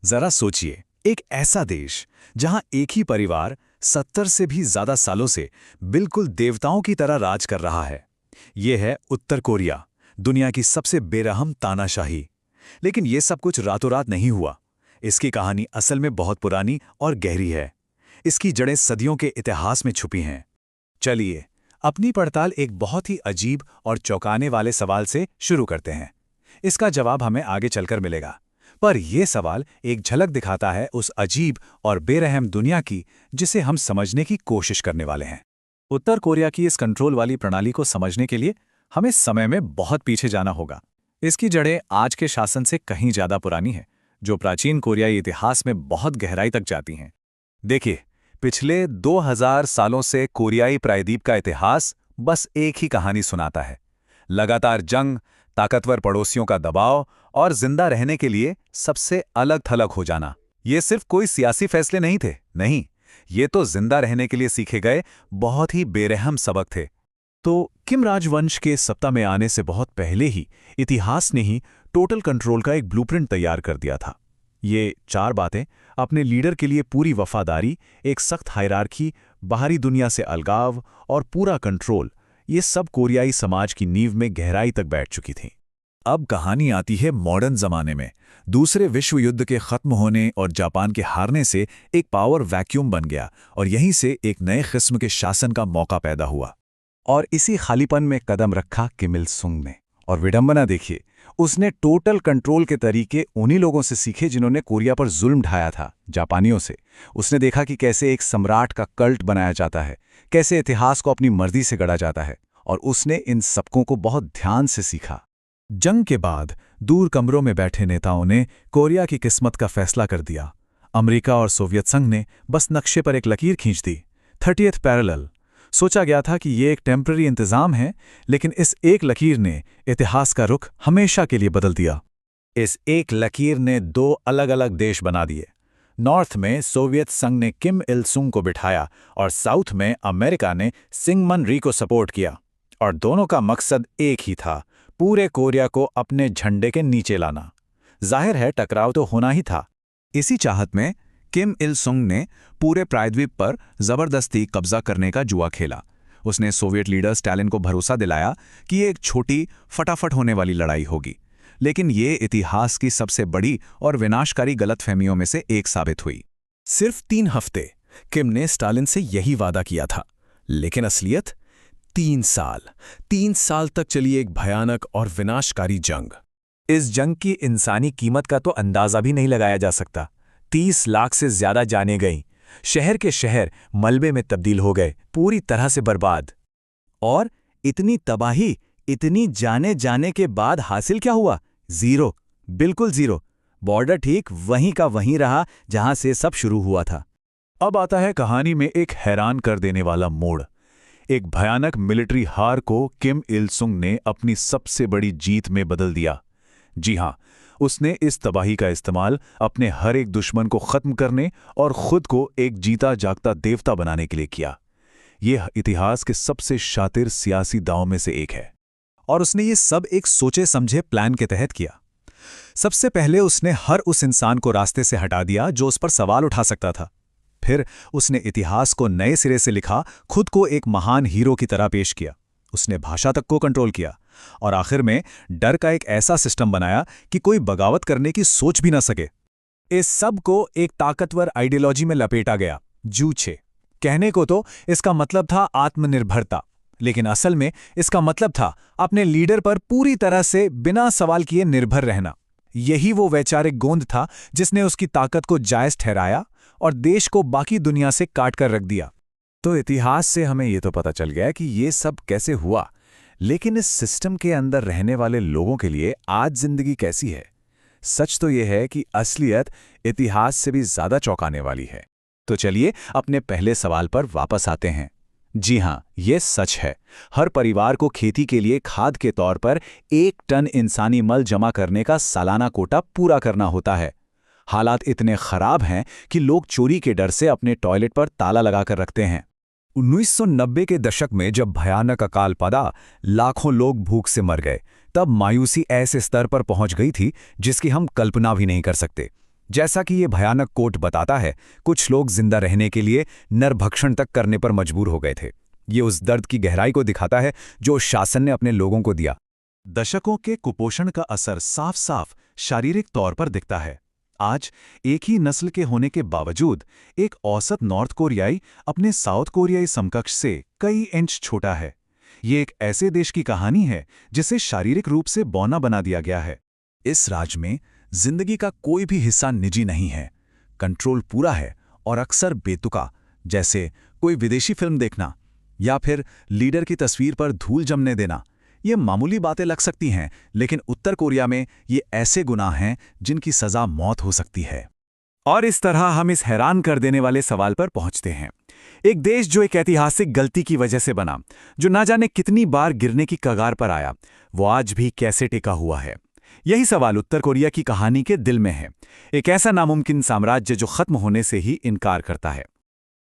जरा सोचिए, एक ऐसा देश जहां एक ही परिवार 70 से भी ज्यादा सालों से बिल्कुल देवताओं की तरह राज कर रहा है। ये है उत्तर कोरिया, दुनिया की सबसे बेरहम तानाशाही। लेकिन ये सब कुछ रातों रात नहीं हुआ। इसकी कहानी असल में बहुत पुरानी और गहरी है। इसकी जड़ें सदियों के इतिहास में छुपी हैं। चलिए, अपनी पड़ताल एक बहुत ही अजीब और चौंकाने वाले सवाल से शुरू करते हैं। इसका जवाब हमें आगे चलकर मिलेगा, पर यह सवाल एक झलक दिखाता है उस अजीब और बेरहम दुनिया की जिसे हम समझने की कोशिश करने वाले हैं। उत्तर कोरिया की इस कंट्रोल वाली प्रणाली को समझने के लिए हमें समय में बहुत पीछे जाना होगा। इसकी जड़ें आज के शासन से कहीं ज्यादा पुरानी हैं, जो प्राचीन कोरियाई इतिहास में बहुत गहराई तक जाती हैं। देखिए, पिछले 2000 सालों से कोरियाई प्रायद्वीप का इतिहास बस एक ही कहानी सुनाता है। लगातार जंग, ताकतवर पड़ोसियों का दबाव और जिंदा रहने के लिए सबसे अलग थलग हो जाना। ये सिर्फ कोई सियासी फैसले नहीं थे, नहीं, ये तो जिंदा रहने के लिए सीखे गए बहुत ही बेरहम सबक थे। तो किम राजवंश के सत्ता में आने से बहुत पहले ही इतिहास ने ही टोटल कंट्रोल का एक ब्लूप्रिंट तैयार कर दिया था। ये 4 बातें, अपने लीडर के लिए पूरी वफादारी, एक सख्त हायरार्की, बाहरी दुनिया से अलगाव और पूरा कंट्रोल, ये सब कोरियाई समाज की नींव में गहराई तक बैठ चुकी थी। अब कहानी आती है मॉडर्न जमाने में। दूसरे विश्व युद्ध के खत्म होने और जापान के हारने से एक पावर वैक्यूम बन गया और यहीं से एक नए किस्म के शासन का मौका पैदा हुआ। और इसी खालीपन में कदम रखा किम इल सुंग ने। और विडंबना देखिए, उसने टोटल कंट्रोल के तरीके उन्हीं लोगों से सीखे जिन्होंने कोरिया पर जुल्म ढाया था, जापानियों से। उसने देखा कि कैसे एक सम्राट का कल्ट बनाया जाता है, कैसे इतिहास को अपनी मर्जी से गढ़ा जाता है, और उसने इन सबकों को बहुत ध्यान से सीखा। जंग के बाद दूर कमरों में बैठे नेताओं ने कोरिया की किस्मत का फैसला कर दिया। अमेरिका और सोवियत संघ ने बस नक्शे पर एक लकीर खींच दी, 30th पैरेलल। सोचा गया था कि ये एक टेम्पररी इंतजाम है, लेकिन इस एक लकीर ने इतिहास का रुख हमेशा के लिए बदल दिया। इस एक लकीर ने 2 अलग अलग देश बना दिए। नॉर्थ में सोवियत संघ ने किम इल सुंग को बिठाया और साउथ में अमेरिका ने सिंगमन री को सपोर्ट किया। और दोनों का मकसद एक ही था, पूरे कोरिया को अपने झंडे के नीचे लाना। जाहिर है, टकराव तो होना ही था। इसी चाहत में किम इल सुंग ने पूरे प्रायद्वीप पर जबरदस्ती कब्जा करने का जुआ खेला। उसने सोवियत लीडर स्टालिन को भरोसा दिलाया कि ये एक छोटी, फटाफट होने वाली लड़ाई होगी। लेकिन ये इतिहास की सबसे बड़ी और विनाशकारी गलतफहमियों में से एक साबित हुई। सिर्फ 3 हफ्ते किम ने स्टालिन से यही वादा किया था, लेकिन असलियत 3 साल तक चली एक भयानक और विनाशकारी जंग। इस जंग की इंसानी कीमत का तो अंदाजा भी नहीं लगाया जा सकता। 30 लाख से ज्यादा जानें गईं। शहर के शहर मलबे में तब्दील हो गए, पूरी तरह से बर्बाद। और इतनी तबाही, इतनी जाने जाने के बाद हासिल क्या हुआ? जीरो, बिल्कुल जीरो। बॉर्डर ठीक वहीं का वहीं रहा जहां से सब शुरू हुआ था। अब आता है कहानी में एक हैरान कर देने वाला मोड़। एक भयानक मिलिट्री हार को किम इल सुंग ने अपनी सबसे बड़ी जीत में बदल दिया। जी हां, उसने इस तबाही का इस्तेमाल अपने हर एक दुश्मन को खत्म करने और खुद को एक जीता जागता देवता बनाने के लिए किया। यह इतिहास के सबसे शातिर सियासी दांव में से एक है। और उसने ये सब एक सोचे समझे प्लान के तहत किया। सबसे पहले उसने हर उस इंसान को रास्ते से हटा दिया जो उस पर सवाल उठा सकता था। फिर उसने इतिहास को नए सिरे से लिखा, खुद को एक महान हीरो की तरह पेश किया। उसने भाषा तक को कंट्रोल किया और आखिर में डर का एक ऐसा सिस्टम बनाया कि कोई बगावत करने की सोच भी न सके। इस सब को एक ताकतवर आइडियोलॉजी में लपेटा गया, जूझे। कहने को तो इसका मतलब था आत्मनिर्भरता, लेकिन असल में इसका मतलब था अपने लीडर पर पूरी तरह से बिना सवाल किए निर्भर रहना। यही वो वैचारिक गोंद था जिसने उसकी ताकत को जायज ठहराया और देश को बाकी दुनिया से काट कर रख दिया। तो इतिहास से हमें ये तो पता चल गया कि ये सब कैसे हुआ, लेकिन इस सिस्टम के अंदर रहने वाले लोगों के लिए आज जिंदगी कैसी है? सच तो ये है कि असलियत इतिहास से भी ज्यादा चौंकाने वाली है। तो चलिए अपने पहले सवाल पर वापस आते हैं। जी हां, ये सच है। हर परिवार को खेती के लिए खाद के तौर पर 1 टन इंसानी मल जमा करने का सालाना कोटा पूरा करना होता है। हालात इतने खराब हैं कि लोग चोरी के डर से अपने टॉयलेट पर ताला लगाकर रखते हैं। 1990 के दशक में जब भयानक अकाल पड़ा, लाखों लोग भूख से मर गए, तब मायूसी ऐसे स्तर पर पहुंच गई थी जिसकी हम कल्पना भी नहीं कर सकते। जैसा कि ये भयानक कोट बताता है, कुछ लोग जिंदा रहने के लिए नरभक्षण तक करने पर मजबूर हो गए थे। ये उस दर्द की गहराई को दिखाता है जो शासन ने अपने लोगों को दिया। दशकों के कुपोषण का असर साफ साफ शारीरिक तौर पर दिखता है। आज एक ही नस्ल के होने के बावजूद एक औसत नॉर्थ कोरियाई अपने साउथ कोरियाई समकक्ष से कई इंच छोटा है। ये एक ऐसे देश की कहानी है जिसे शारीरिक रूप से बौना बना दिया गया है। इस राज्य में जिंदगी का कोई भी हिस्सा निजी नहीं है। कंट्रोल पूरा है और अक्सर बेतुका, जैसे कोई विदेशी फिल्म देखना या फिर लीडर की तस्वीर पर धूल जमने देना। ये मामूली बातें लग सकती हैं, लेकिन उत्तर कोरिया में ये ऐसे गुनाह हैं जिनकी सजा मौत हो सकती है। और इस तरह हम इस हैरान कर देने वाले सवाल पर पहुंचते हैं। एक देश जो एक ऐतिहासिक गलती की वजह से बना, जो ना जाने कितनी बार गिरने की कगार पर आया, वो आज भी कैसे टिका हुआ है? यही सवाल उत्तर कोरिया की कहानी के दिल में है। एक ऐसा नामुमकिन साम्राज्य जो खत्म होने से ही इनकार करता है।